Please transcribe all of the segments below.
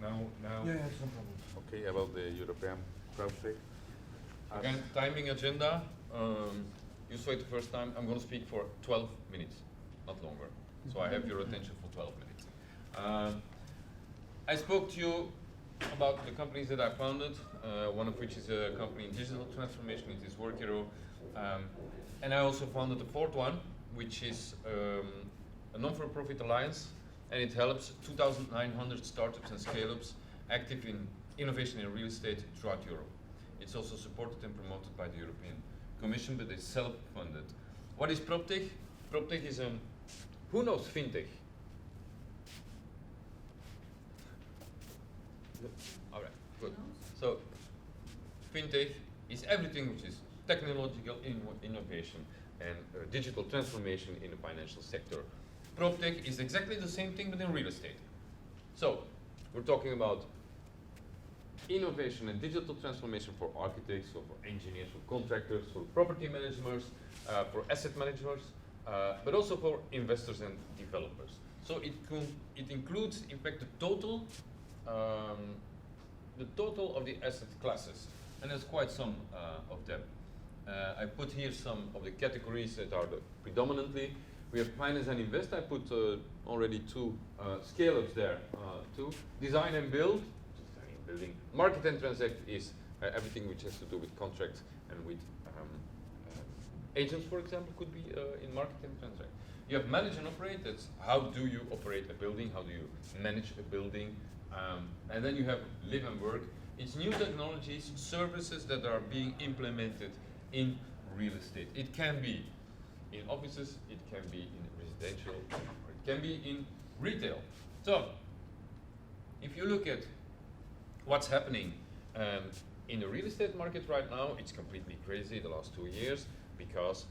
Now. Yeah, it's no problem. Okay, about the European project. Again, timing agenda. You saw it the first time. I'm going to speak for 12 minutes, not longer. So I have your attention for 12 minutes. I spoke to you about the companies that I founded, one of which is a company in digital transformation. It is Workero. And I also founded the fourth one, which is a non-for-profit alliance, and it helps 2,900 startups and scale-ups active in innovation in real estate throughout Europe. It's also supported and promoted by the European Commission, but it's self-funded. What is Proptech? Proptech is who knows fintech? All right, good. So, fintech is everything which is technological innovation and digital transformation in the financial sector. Proptech is exactly the same thing, but in real estate. So, we're talking about innovation and digital transformation for architects, or for engineers, for contractors, for property managers, for asset managers, but also for investors and developers. So it includes, in fact, the total of the asset classes, and there's quite some of them. I put here some of the categories that are predominantly. We have finance and invest. I put already two scale-ups there too. Design and build. Building. Market and transact is everything which has to do with contracts and with agents, for example, could be in market and transact. You have manage and operate. That's how do you operate a building? How do you manage a building? And then you have live and work. It's new technologies, services that are being implemented in real estate. It can be in offices, it can be in residential, or it can be in retail. So, if you look at what's happening in the real estate market right now, it's completely crazy the last 2 years, because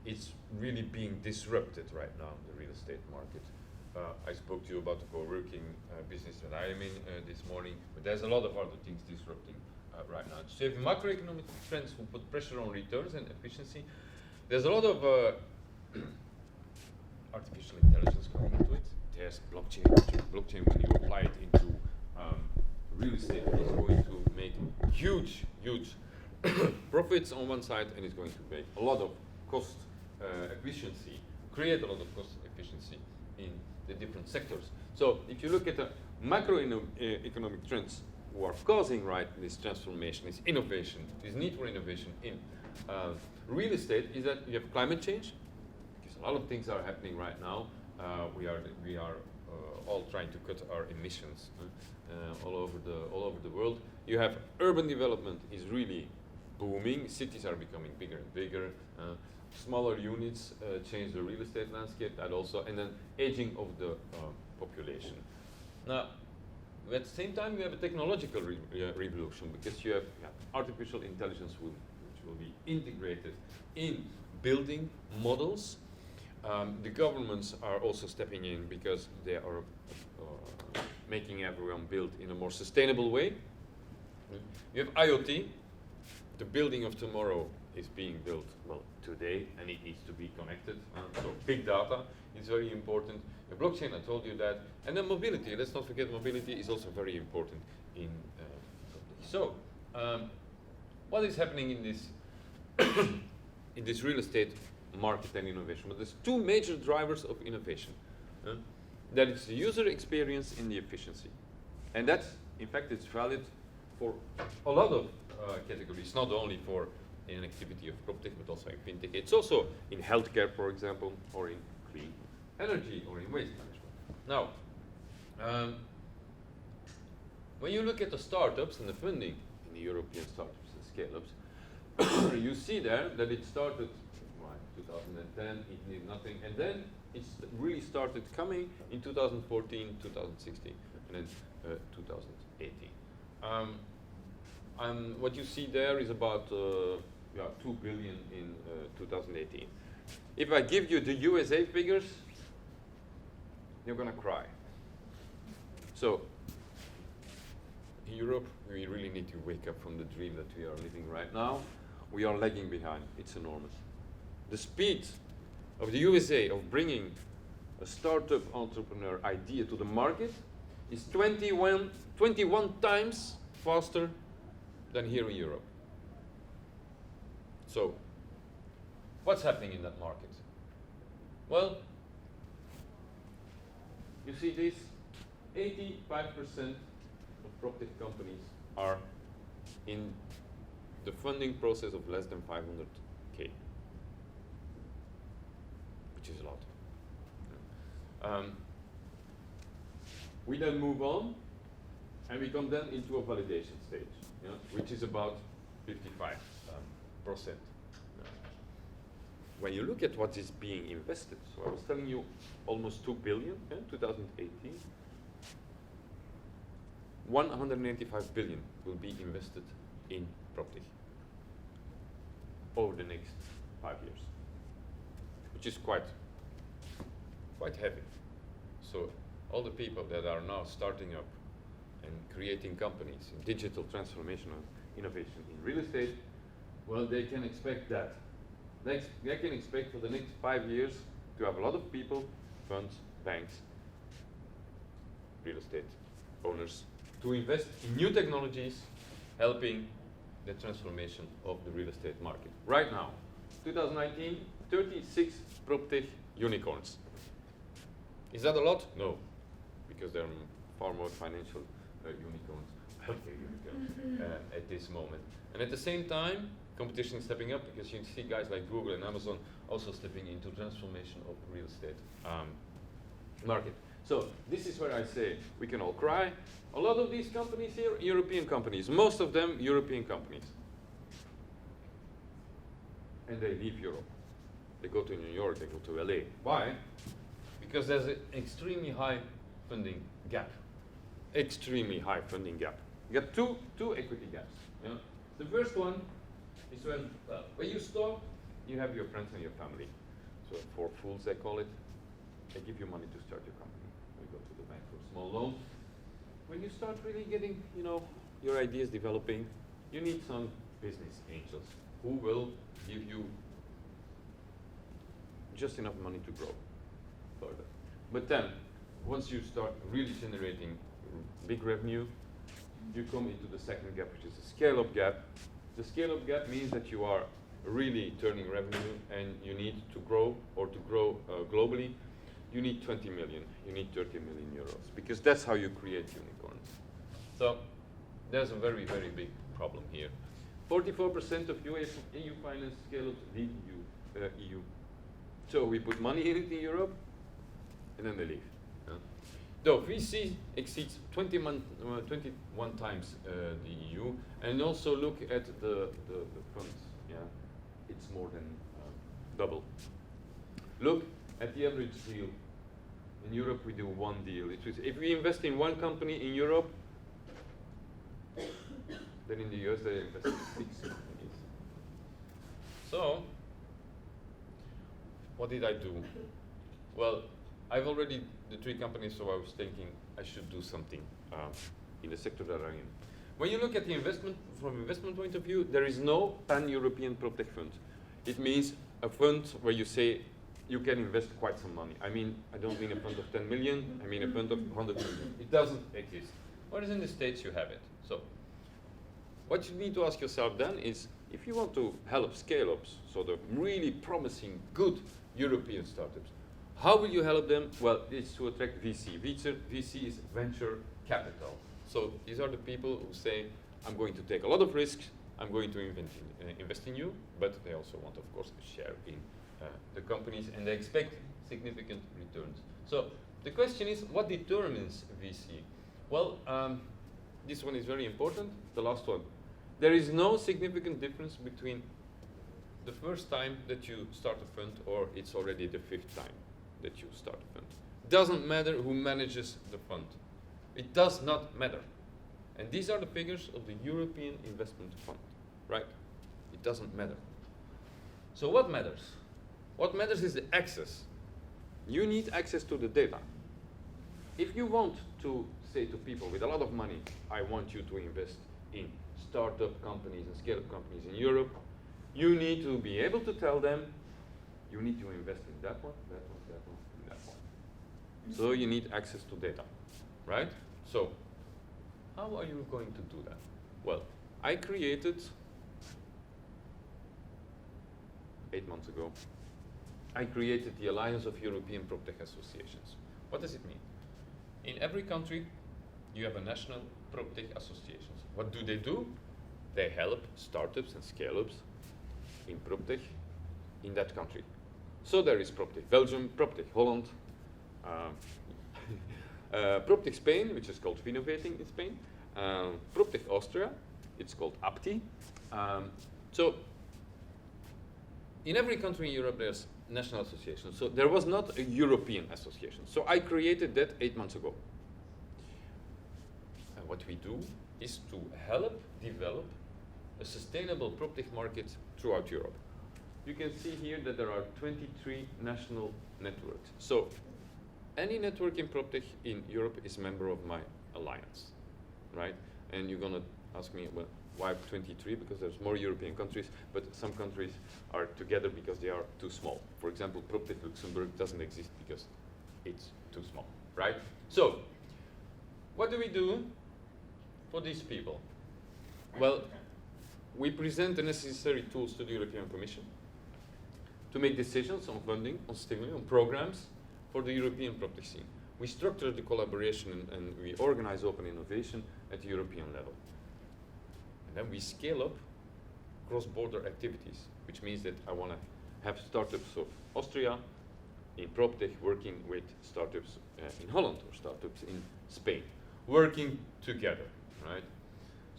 it's really being disrupted right now, the real estate market. I spoke to you about the co-working business that I am in this morning, but there's a lot of other things disrupting right now. So you have macroeconomic trends who put pressure on returns and efficiency. There's a lot of artificial intelligence coming into it. There's blockchain. Blockchain, when you apply it into real estate, is going to make huge profits on one side, and it's going to make a lot of cost efficiency, create a lot of cost efficiency in the different sectors. So if you look at the macroeconomic trends who are causing this transformation, this innovation, this need for innovation in real estate, is that you have climate change, because a lot of things are happening right now. We are all trying to cut our emissions all over the world. You have urban development is really booming. Cities are becoming bigger and bigger. Smaller units change the real estate landscape, and then aging of the population. Now, at the same time, you have a technological revolution, because you have artificial intelligence which will be integrated in building models. The governments are also stepping in, because they are making everyone build in a more sustainable way. You have IoT. The building of tomorrow is being built, today, and it needs to be connected. So big data is very important. The blockchain, I told you that. And then mobility. Let's not forget, mobility is also very important in so, what is happening in this in this real estate market and innovation? But there's two major drivers of innovation. That is the user experience and the efficiency. And that's, in fact, it's valid for a lot of categories, not only for an activity of Proptech, but also in fintech. It's also in healthcare, for example, or in clean energy, or in waste management. Now, when you look at the startups and the funding in the European startups and scale-ups, you see there that it started 2010, it did nothing, and then it really started coming in 2014, 2016, and then 2018. What you see there is about 2 billion in 2018. If I give you the USA figures, you're gonna cry. So, in Europe, we really need to wake up from the dream that we are living right now. We are lagging behind. It's enormous. The speed of the USA of bringing a startup entrepreneur idea to the market is 21 times faster than here in Europe. So, what's happening in that market? Well, you see this, 85% of Proptech companies are in the funding process of less than 500K, which is a lot. We then move on, and we come then into a validation stage, which is about 55%. When you look at what is being invested, so I was telling you almost 2 billion in 2018, 185 billion will be invested in Proptech over the next 5 years, which is quite heavy. So all the people that are now starting up and creating companies in digital transformation and innovation in real estate, well, they can expect that. They can expect for the next 5 years to have a lot of people, funds, banks, real estate owners, to invest in new technologies, helping the transformation of the real estate market. Right now, 2019, 36 Proptech unicorns. Is that a lot? No, because there are far more financial unicorns, healthcare unicorns at this moment. And at the same time, competition is stepping up, because you see guys like Google and Amazon also stepping into transformation of the real estate market. So this is where I say we can all cry. A lot of these companies here, European companies, most of them European companies. And they leave Europe. They go to New York, they go to LA. Why? Because there's an extremely high funding gap. Extremely high funding gap. You got two equity gaps. The first one is when you start, you have your friends and your family. So for fools, they call it. They give you money to start your company. You go to the bank for a small loan. When you start really getting, your ideas developing, you need some business angels who will give you just enough money to grow further. But then, once you start really generating big revenue, you come into the second gap, which is the scale-up gap. The scale-up gap means that you are really turning revenue, and you need to grow, or to grow globally, you need 20 million, you need 30 million euros, because that's how you create unicorns. So there's a very, very big problem here. 44% of EU finance scale-ups leave EU. So we put money in it in Europe, and then they leave. Though VC exceeds 21 times the EU, and also look at the funds. It's more than double. Look at the average deal. In Europe, we do one deal. If we invest in one company in Europe, then in the US they invest in 6 companies. So, what did I do? Well, I've already the 3 companies, so I was thinking I should do something in the sector that I'm in. When you look at the investment, from investment point of view, there is no pan-European Proptech fund. It means a fund where you say you can invest quite some money. I mean, I don't mean a fund of 10 million, I mean a fund of 100 million. It doesn't exist. Whereas in the States you have it. So, what you need to ask yourself then is, if you want to help scale-ups, so the really promising, good European startups, how will you help them? Well, it's to attract VC. VC is venture capital. So these are the people who say, I'm going to take a lot of risks, I'm going to invest in you, but they also want, of course, a share in the companies, and they expect significant returns. So the question is, what determines VC? Well, this one is very important, the last one. There is no significant difference between the first time that you start a fund or it's already the 5th time that you start a fund. Doesn't matter who manages the fund. It does not matter. And these are the figures of the European Investment Fund, right? It doesn't matter. So what matters? What matters is the access. You need access to the data. If you want to say to people with a lot of money, I want you to invest in startup companies and scale-up companies in Europe, you need to be able to tell them, you need to invest in that one, that one, that one, and that one. So you need access to data, right? So, how are you going to do that? Well, I created 8 months ago. I created the Alliance of European Proptech Associations. What does it mean? In every country, you have a national Proptech associations. What do? They help startups and scale-ups in Proptech in that country. So there is Proptech Belgium, Proptech Holland, Proptech Spain, which is called Finnovating in Spain, Proptech Austria, it's called APTI. So in every country in Europe there's national associations. So there was not a European association. So I created that 8 months ago. And what we do is to help develop a sustainable Proptech market throughout Europe. You can see here that there are 23 national networks. So any network in Proptech in Europe is a member of my alliance, right? And you're gonna ask me, well, why 23? Because there's more European countries, but some countries are together because they are too small. For example, Proptech Luxembourg doesn't exist because it's too small, right? So, what do we do for these people? Well, we present the necessary tools to the European Commission to make decisions on funding, on stimuli, on programs for the European Proptech scene. We structure the collaboration and we organize open innovation at the European level. And then we scale up cross-border activities, which means that I want to have startups of Austria in Proptech working with startups in Holland or startups in Spain, working together, right?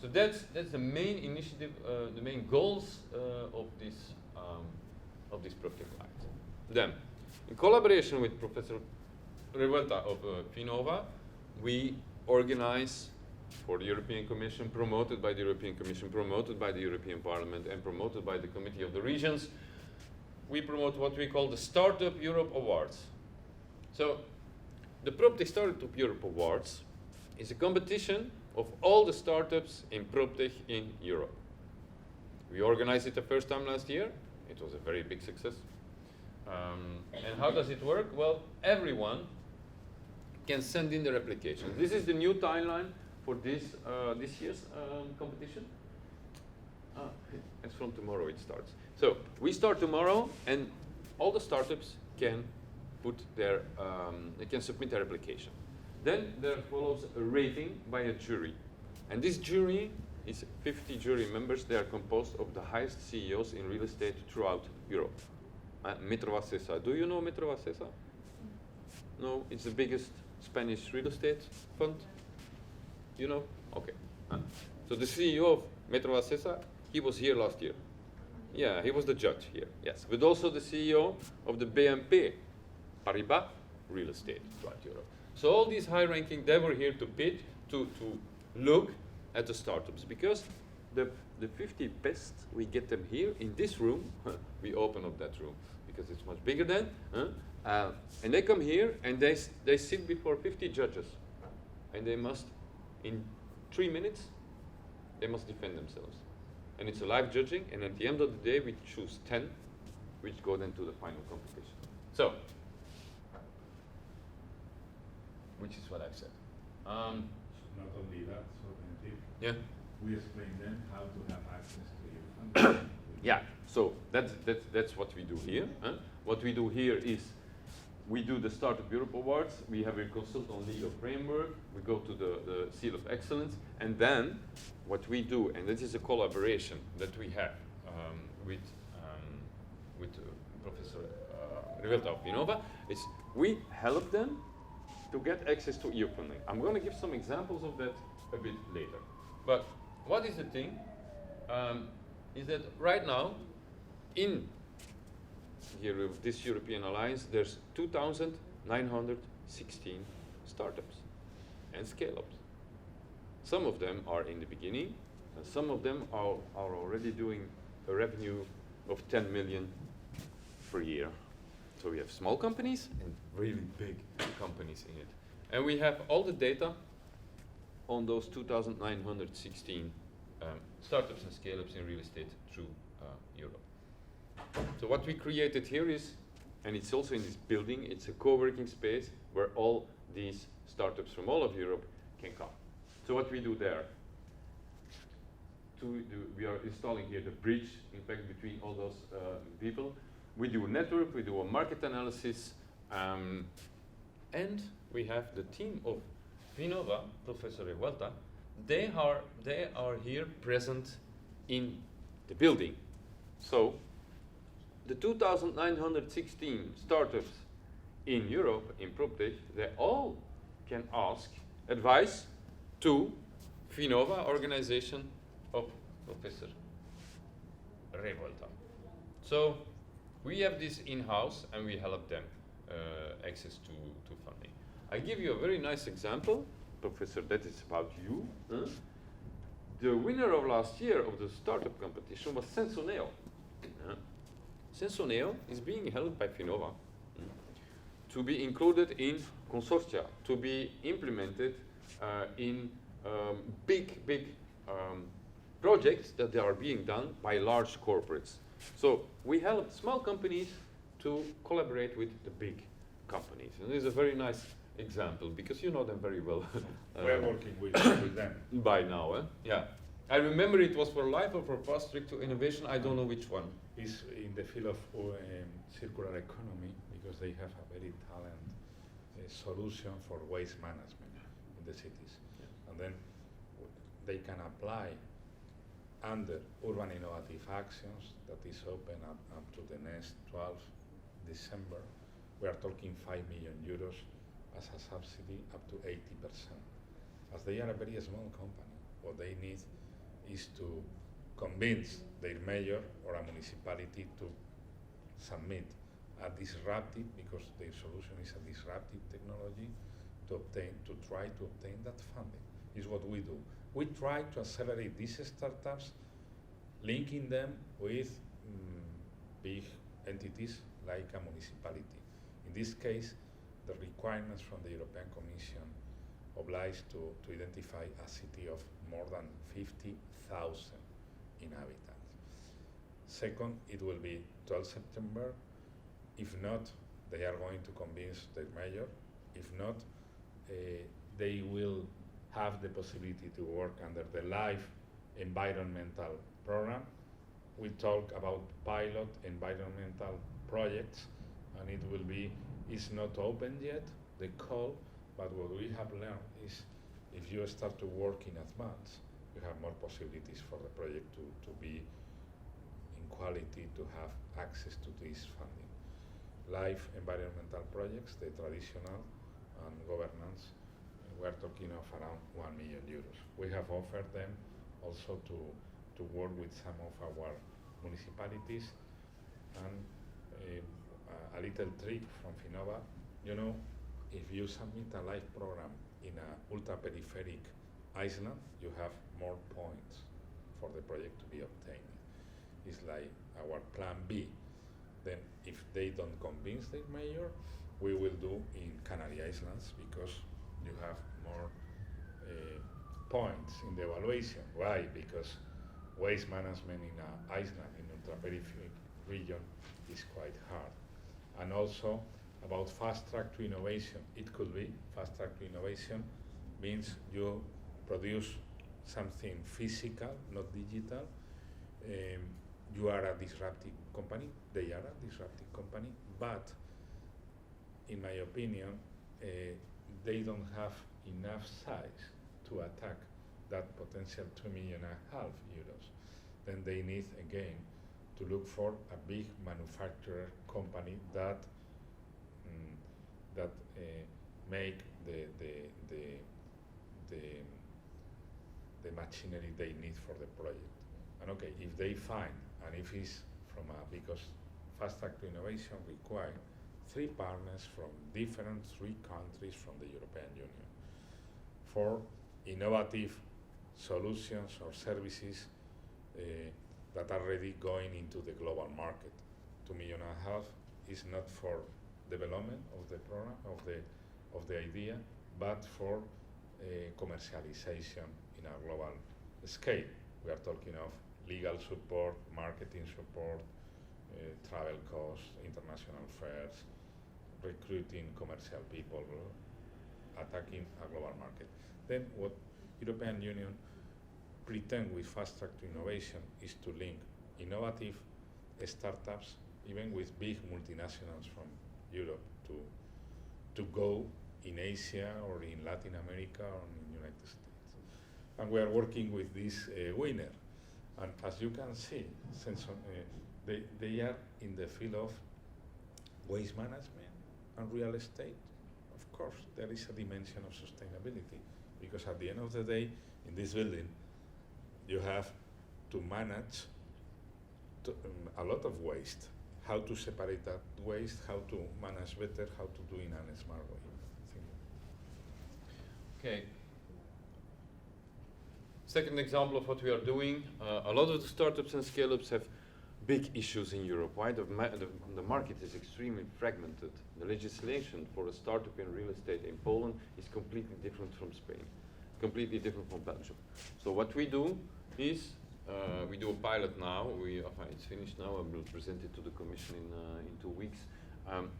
So that's the main initiative, the main goals of this Proptech Light. Then, in collaboration with Professor Revuelta of Finnova, we organize for the European Commission, promoted by the European Commission, promoted by the European Parliament, and promoted by the Committee of the Regions. We promote what we call the StartUp Europe Awards. So, the Proptech StartUp Europe Awards is a competition of all the startups in Proptech in Europe. We organized it the first time last year. It was a very big success. And how does it work? Well, everyone can send in their application. This is the new timeline for this year's competition. It's from tomorrow it starts. So we start tomorrow, and all the startups can put their they can submit their application. Then there follows a rating by a jury, and this jury is 50 jury members. They are composed of the highest CEOs in real estate throughout Europe. Metrovacesa. Do you know Metrovacesa? No, it's the biggest Spanish real estate fund. You know? Okay. So the CEO of Metrovacesa, he was here last year. Yeah, he was the judge here. Yes, but also the CEO of the BNP Paribas real estate throughout Europe. So all these high-ranking, they were here to pitch, to look at the startups, because the 50 best, we get them here in this room. We open up that room because it's much bigger than. And they come here and they sit before 50 judges, and they must, in 3 minutes, they must defend themselves. And it's a live judging, and at the end of the day, we choose 10, which go then to the final competition. So, which is what I've said. Not only that, so yeah. we explain then how to have access to your funding. Yeah, so that's what we do here. What we do here is we do the StartUp Europe Awards, we have a consultant legal framework, we go to the Seal of Excellence, and then what we do, and this is a collaboration that we have with Professor Revuelta of Finnova, is we help them to get access to EU funding. I'm going to give some examples of that a bit later. But what is the thing? Is that right now, in here with this European Alliance, there's 2,916 startups and scale-ups. Some of them are in the beginning, and some of them are already doing a revenue of 10 million per year. So we have small companies and really big companies in it. And we have all the data on those 2,916 startups and scale-ups in real estate through Europe. So what we created here is, and it's also in this building, it's a co-working space where all these startups from all of Europe can come. So what we do there, we are installing here the bridge, in fact, between all those people. We do a network, we do a market analysis, and we have the team of Finnova, Professor Revuelta. They are here present in the building. So the 2,916 startups in Europe, in Proptech, they all can ask advice to Finnova organization of Professor Revuelta. So we have this in-house and we help them access to funding. I give you a very nice example, Professor, that is about you. The winner of last year of the startup competition was Sensoneo. Sensoneo is being held by Finnova to be included in consortia, to be implemented in big projects that they are being done by large corporates. So we help small companies to collaborate with the big companies. And this is a very nice example because you know them very well. We're working with them. By now, yeah. I remember it was for life or for fast track to innovation, I don't know which one. It's in the field of circular economy because they have a very talented solution for waste management in the cities. Yeah. And then they can apply under urban innovative actions that is open up to the next 12 December. We are talking 5 million euros as a subsidy up to 80%. As they are a very small company, what they need is to convince their mayor or a municipality to submit a disruptive, because their solution is a disruptive technology, to try to obtain that funding. Is what we do. We try to accelerate these startups, linking them with big entities like a municipality. In this case, the requirements from the European Commission oblige to identify a city of more than 50,000 inhabitants. Second, it will be 12 September. If not, they are going to convince their mayor. If not, they will have the possibility to work under the live environmental program. We talk about pilot environmental projects, and it will be, it's not open yet, the call, but what we have learned is if you start to work in advance, you have more possibilities for the project to be in quality, to have access to this funding. Live environmental projects, the traditional and governance, we're talking of around 1 million euros. We have offered them also to work with some of our municipalities, and a little trick from Finnova, you know, if you submit a live program in an ultra-peripheric island, you have more points for the project to be obtained. It's like our plan B. Then if they don't convince the mayor, we will do in Canary Islands because you have more points in the evaluation. Why? Because waste management in an island, in ultra-peripheral region, is quite hard. And also about fast track to innovation. It could be fast track to innovation means you produce something physical, not digital. You are a disruptive company, they are a disruptive company, but in my opinion, they don't have enough size to attack that potential 2.5 million euros. Then they need again to look for a big manufacturer company that make the machinery they need for the project. And okay, if they find, and if it's from because fast track to innovation require 3 partners from different 3 countries from the European Union for innovative solutions or services that are already going into the global market. 2.5 million is not for development of the program, of the idea, but for commercialization in a global scale. We are talking of legal support, marketing support, travel costs, international fairs, recruiting commercial people, attacking a global market. Then what European Union pretend with fast track to innovation is to link innovative startups, even with big multinationals from Europe, to go in Asia or in Latin America or in the United States. And we are working with this winner. And as you can see, since they are in the field of waste management and real estate. Of course, there is a dimension of sustainability, because at the end of the day, in this building, you have to manage a lot of waste. How to separate that waste, how to manage better, how to do in a smart way. Okay. Second example of what we are doing, a lot of the startups and scale-ups have big issues in Europe. Why? The market is extremely fragmented. The legislation for a startup in real estate in Poland is completely different from Spain, completely different from Belgium. So what we do is, we do a pilot now. It's finished now. I will present it to the Commission in 2 weeks.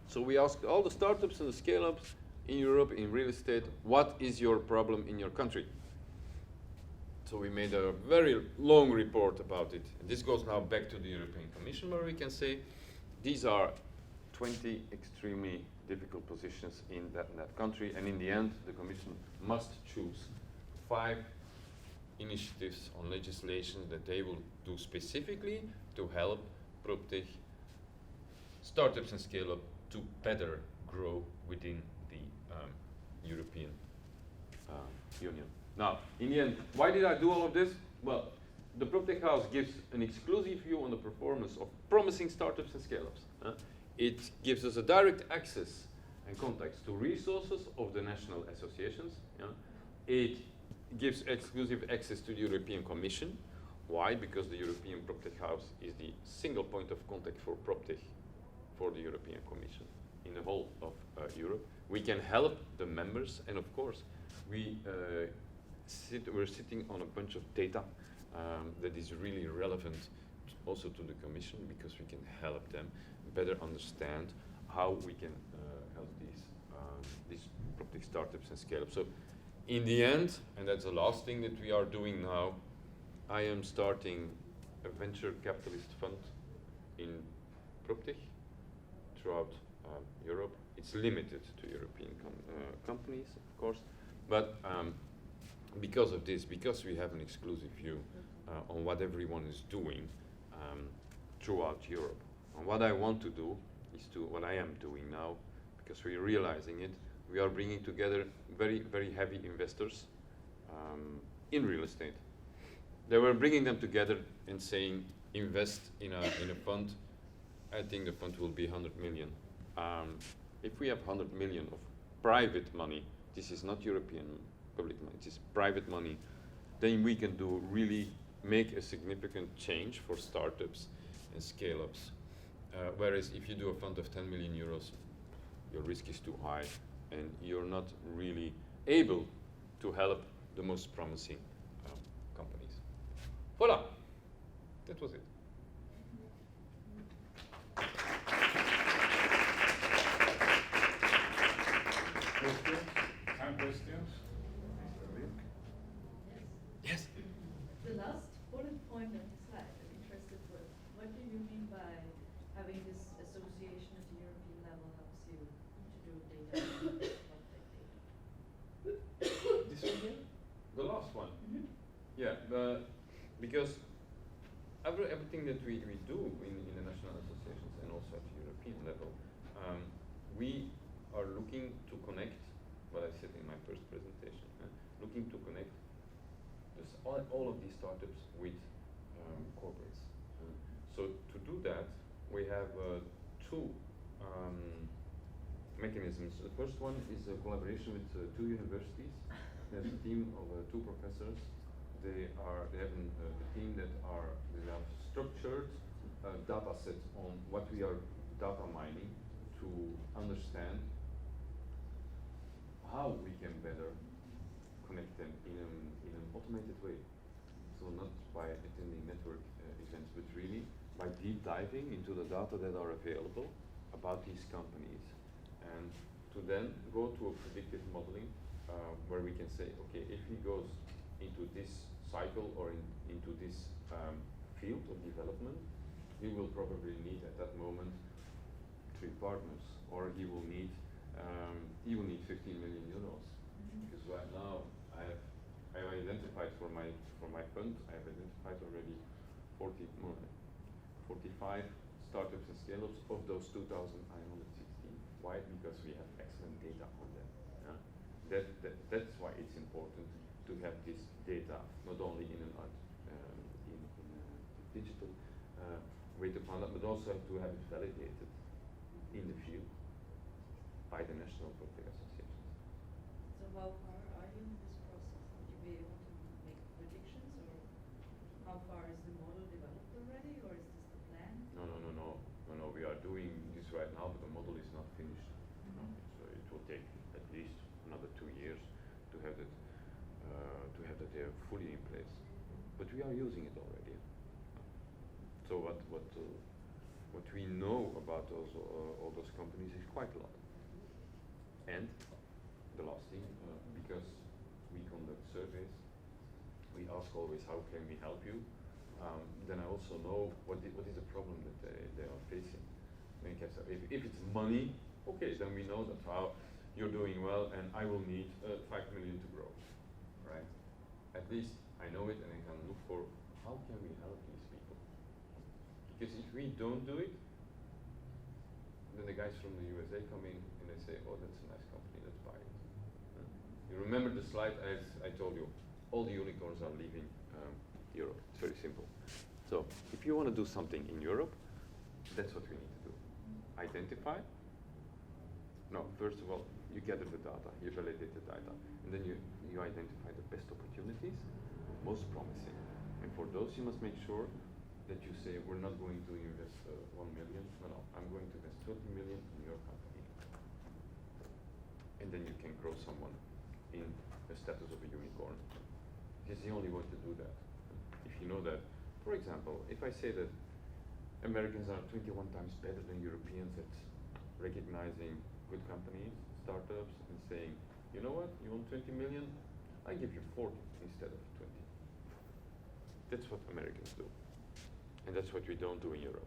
So we asked all the startups and the scale-ups in Europe in real estate, what is your problem in your country? So we made a very long report about it. And this goes now back to the European Commission, where we can say these are 20 extremely difficult positions in that country. And in the end, the Commission must choose 5 initiatives on legislation that they will do specifically to help Proptech startups and scale-up to better grow within the European Union. Now, in the end, why did I do all of this? Well, the Proptech House gives an exclusive view on the performance of promising startups and scale-ups. It gives us a direct access and contacts to resources of the national associations. It gives exclusive access to the European Commission. Why? Because the European Proptech House is the single point of contact for Proptech for the European Commission in the whole of Europe. We can help the members, and of course, we're sitting on a bunch of data that is really relevant also to the Commission, because we can help them better understand how we can help these Proptech startups and scale-ups. So in the end, and that's the last thing that we are doing now, I am starting a venture capitalist fund in Proptech throughout Europe. It's limited to European companies, of course, but because of this, because we have an exclusive view on what everyone is doing throughout Europe. And what I want to do is what I am doing now, because we're realizing it, we are bringing together very, very heavy investors in real estate. They were bringing them together and saying, invest in a fund. I think the fund will be 100 million. If we have 100 million of private money, this is not European public money, it is private money, then we can really make a significant change for startups and scale-ups. Whereas if you do a fund of 10 million euros, your risk is too high and you're not really able to help the most promising companies. Voila, that was it. Questions? Mr. Dirk? Yes. The last bullet point on the slide I'm interested with. What do you mean by having this association at the European level helps you to do data? This one here? The last one? Mm-hmm. Yeah, because everything that we do in the national associations and also at the European level, we are looking to connect what I said in my first presentation, looking to connect all of these startups with corporates. So to do that, we have 2 mechanisms. The first one is a collaboration with 2 universities. There's a team of 2 professors. They have a team that have structured data sets on what we are data mining to understand how we can better connect them in an automated way. So not by attending network events, but really by deep diving into the data that are available about these companies, and to then go to a predictive modeling where we can say, okay, if he goes into this cycle or into this field of development, he will probably need at that moment 3 partners, or he will need 15 million euros. Because right now I have identified for my fund, I have identified already 45 startups and scale-ups. Of those 2,916. Why? Because we have excellent data on them. That's why it's important to have this data, not only in a digital way to find out, but also to have it validated in the field by the national Proptech associations. So how far are you in this process? Would you be able to make predictions, or how far is the model developed already, or is this the plan? No. We are doing this right now, but the model is not finished. So it will take at least another 2 years to have it there fully in place. But we are using it already. So what we know about all those companies is quite a lot. And the last thing, because we conduct surveys, we ask always, how can we help you? Then I also know what is the problem that they are facing. If it's money, okay, then we know that you're doing well, and I will need 5 million to grow, right? At least I know it, and I can look for how can we help these people. Because if we don't do it, then the guys from the USA come in and they say, oh, that's a nice company, let's buy it. You remember the slide as I told you, all the unicorns are leaving Europe. It's very simple. So if you want to do something in Europe, that's what we need to do. Identify. No, first of all, you gather the data, you validate the data, and then you identify the best opportunities, most promising. And for those, you must make sure that you say, we're not going to invest 1 million. No, I'm going to invest 20 million in your company. And then you can grow someone in the status of a unicorn. It's the only way to do that. If you know that, for example, if I say that Americans are 21 times better than Europeans at recognizing good companies, startups, and saying, you know what, you want 20 million? I give you 40 instead of 20. That's what Americans do. And that's what we don't do in Europe.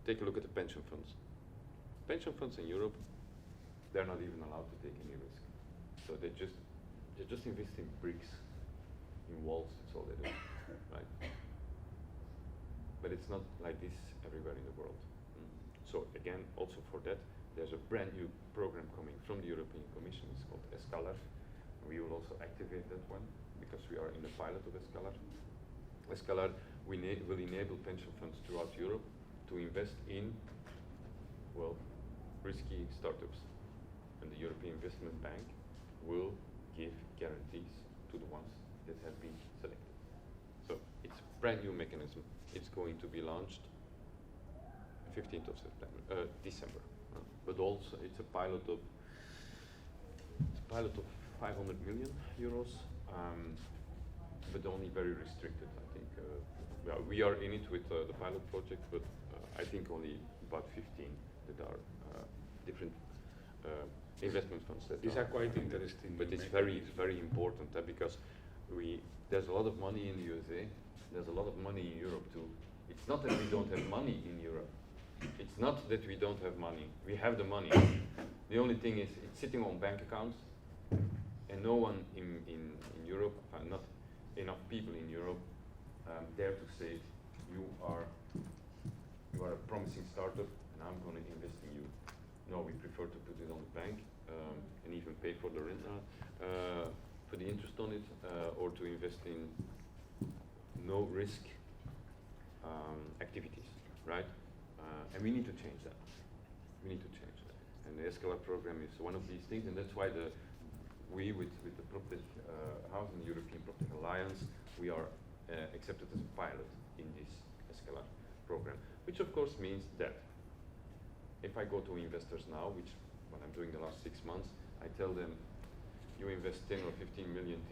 Take a look at the pension funds. Pension funds in Europe, they're not even allowed to take any risk. So they just invest in bricks, in walls, that's all they do, right? But it's not like this everywhere in the world. So again, also for that, there's a brand new program coming from the European Commission. It's called ScaleUps. We will also activate that one because we are in the pilot of ScaleUps. ScaleUps will enable pension funds throughout Europe to invest in, well, risky startups. And the European Investment Bank will give guarantees to the ones that have been selected. So it's a brand new mechanism. It's going to be launched 15th of December. But also it's a pilot of 500 million euros, but only very restricted. I think we are in it with the pilot project, but I think only about 15 that are different investment funds. These are quite interesting. But it's very important because there's a lot of money in the USA. There's a lot of money in Europe too. It's not that we don't have money in Europe. It's not that we don't have money. We have the money. The only thing is it's sitting on bank accounts, and no one in Europe, not enough people in Europe, dare to say you are a promising startup and I'm going to invest in you. No, we prefer to put it on the bank and even pay for the rent, for the interest on it, or to invest in no risk activities, right? And we need to change that. We need to change that. And the ScaleUp program is one of these things, and that's why we with the Proptech House and the European Proptech Alliance, we are accepted as a pilot in this ScaleUp program, which of course means that if I go to investors now, which what I'm doing the last 6 months, I tell them, you invest 10 or 15 million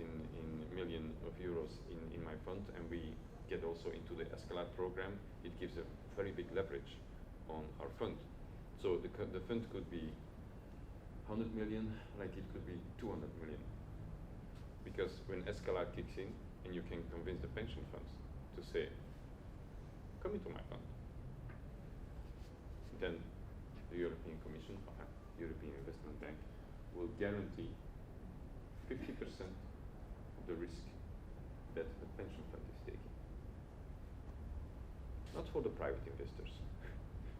million euros in my fund, and we get also into the ScaleUp program. It gives a very big leverage on our fund. So the fund could be 100 million, like it could be 200 million. Because when SCALAR kicks in, and you can convince the pension funds to say, come into my fund, then the European Commission, European Investment Bank, will guarantee 50% of the risk that the pension fund is taking. Not for the private investors.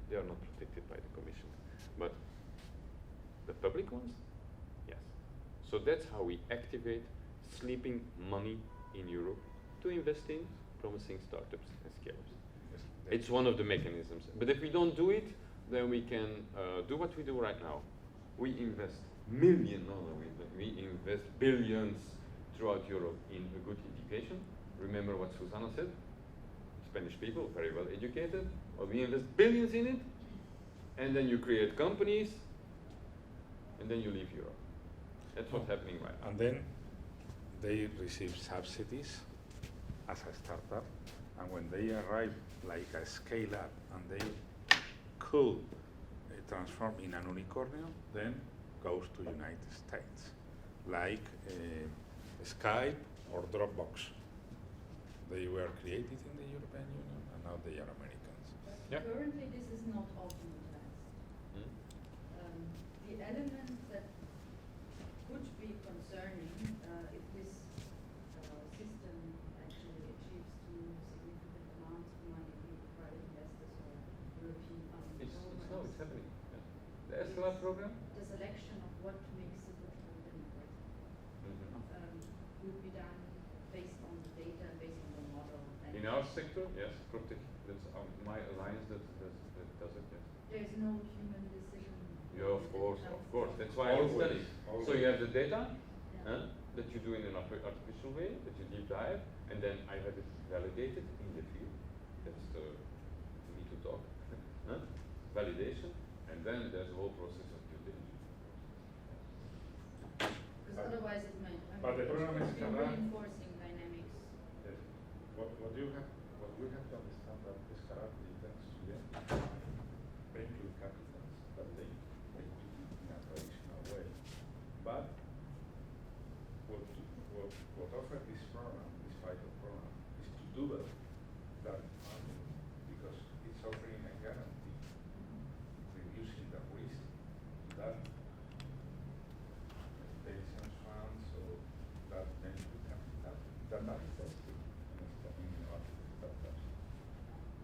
They are not protected by the Commission. But the public ones, yes. So that's how we activate sleeping money in Europe to invest in promising startups and scale-ups. It's one of the mechanisms. But if we don't do it, then we can do what we do right now. We invest we invest billions throughout Europe in a good education. Remember what Susanna said? Spanish people, very well educated. Well, we invest billions in it, and then you create companies, and then you leave Europe. That's what's happening right now. And then they receive subsidies as a startup, and when they arrive like a scale-up and they could transform in an unicorn, then goes to United States, like Skype or Dropbox. They were created in the European Union, and now they are Americans. Yeah. Currently, this is not automatized. The element that could be concerning if this system actually achieves too significant amounts of money, be it private investors or European funding programs. It's happening. Yeah. The SLR program? The selection of what makes a good company, for example, would be done based on the data, based on the model. In our sector, yes, Proptech. That's my alliance that does it. Yes. There is no human decision. Yeah, of course. That's why I study. So you have the data that you do in an artificial way, that you deep dive, and then I have it validated in the field. That's the need to talk. Validation, and then there's a whole process of due diligence. Because otherwise it might. But the program is be reinforcing dynamics. Yes. What we have to understand that this character depends again venture capitals that they equity in a traditional way. But what offers this program, this FICO program, is to double that funding because it's offering a guarantee, reducing the risk that pension funds or that venture capital that are invested in startups.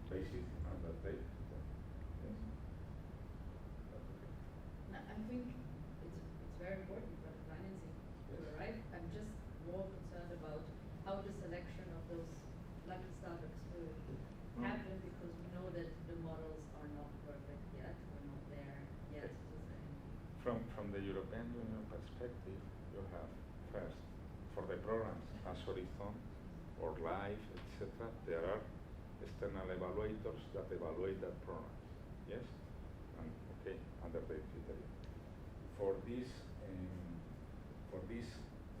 Basic and that they yes. Now, I think it's very important for the financing to arrive. I'm just more concerned about how the selection of those lucky startups will happen because we know that the models are not perfect yet. We're not there yet. From the European Union perspective, you have first for the programs as Horizon or Life, etc. There are external evaluators that evaluate that program. Yes, and okay under the criteria. For this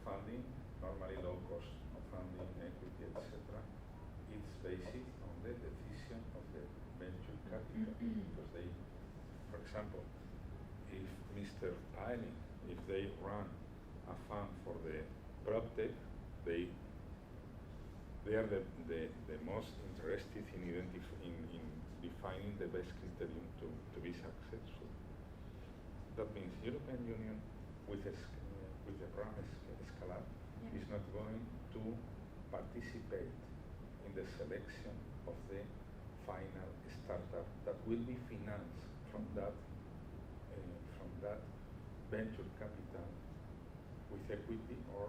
funding, normally low cost of funding, equity, etc. It's based on the decision of the venture capital because they, for example, if Mr. Paelinck, if they run a fund for the Proptech, they are the most interested in defining the best criterion to be successful. That means European Union with the program ScaleUp is not going to participate in the selection of the final startup that will be financed from that venture capital with equity or.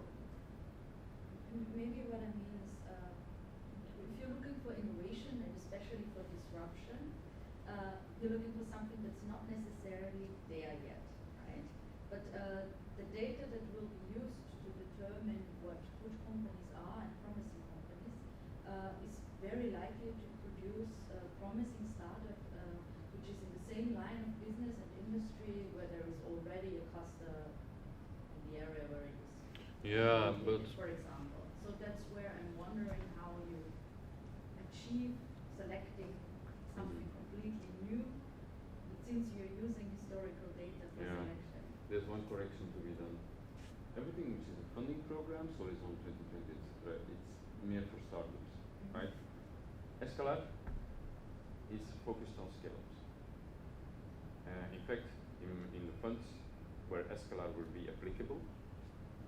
And maybe what I mean is, if you're looking for innovation and especially for disruption, you're looking for something that's not necessarily there yet, right? But the data that will be used to determine what good companies are and promising companies is very likely to produce a promising startup which is in the same line of business and industry where there is already a cluster in the area where it is. Yeah, but for example. So that's where I'm wondering how you achieve selecting something completely new, but since you're using historical data for selection. there's one correction to be done. Everything which is a funding program, so it's on 2020, it's mere for startups, right? ScaleUp is focused on ScaleUps. In fact, in the funds where ScaleUp will be applicable,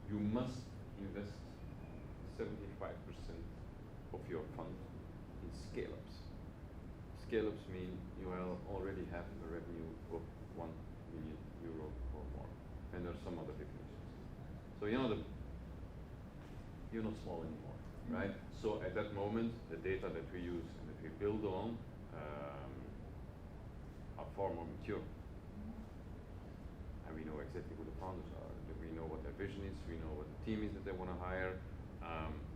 you must invest 75% of your fund in ScaleUps. ScaleUps mean you will already have a revenue of 1 million euro or more, and there are some other definitions. So you're not small anymore, right? So at that moment, the data that we use and that we build on are far more mature. And we know exactly who the founders are. We know what their vision is. We know what the team is that they want to hire.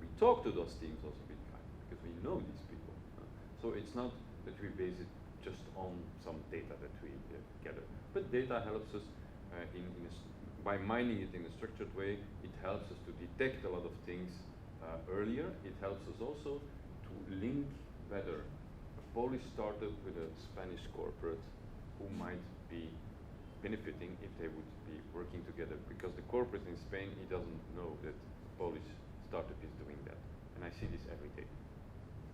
We talk to those teams also a bit because we know these people. So it's not that we base it just on some data that we gather. But data helps us by mining it in a structured way. It helps us to detect a lot of things earlier. It helps us also to link better a Polish startup with a Spanish corporate who might be benefiting if they would be working together, because the corporate in Spain, he doesn't know that Polish startup is doing that. And I see this every day.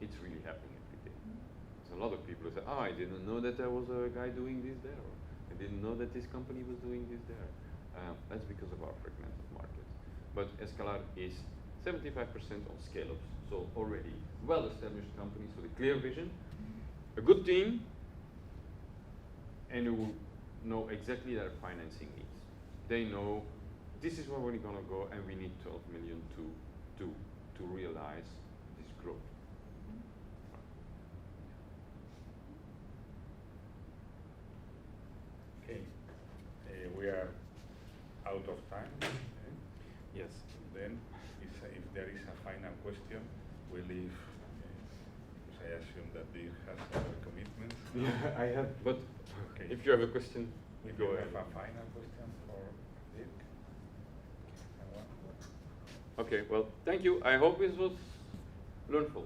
It's really happening every day. There's a lot of people who say, I didn't know that there was a guy doing this there, or I didn't know that this company was doing this there. That's because of our fragmented market. But ScaleUp is 75% on ScaleUps, so already well-established companies with a clear vision, a good team, and who know exactly their financing needs. They know this is where we're going to go, and we need 12 million to realize this growth. Okay, we are out of time. Yes. Then, if there is a final question, we leave. I assume that Dirk has other commitments. Yeah, I have. But okay. If you have a question, if go you ahead. have a final question for Dirk. Okay. Well, thank you. I hope this was learnful.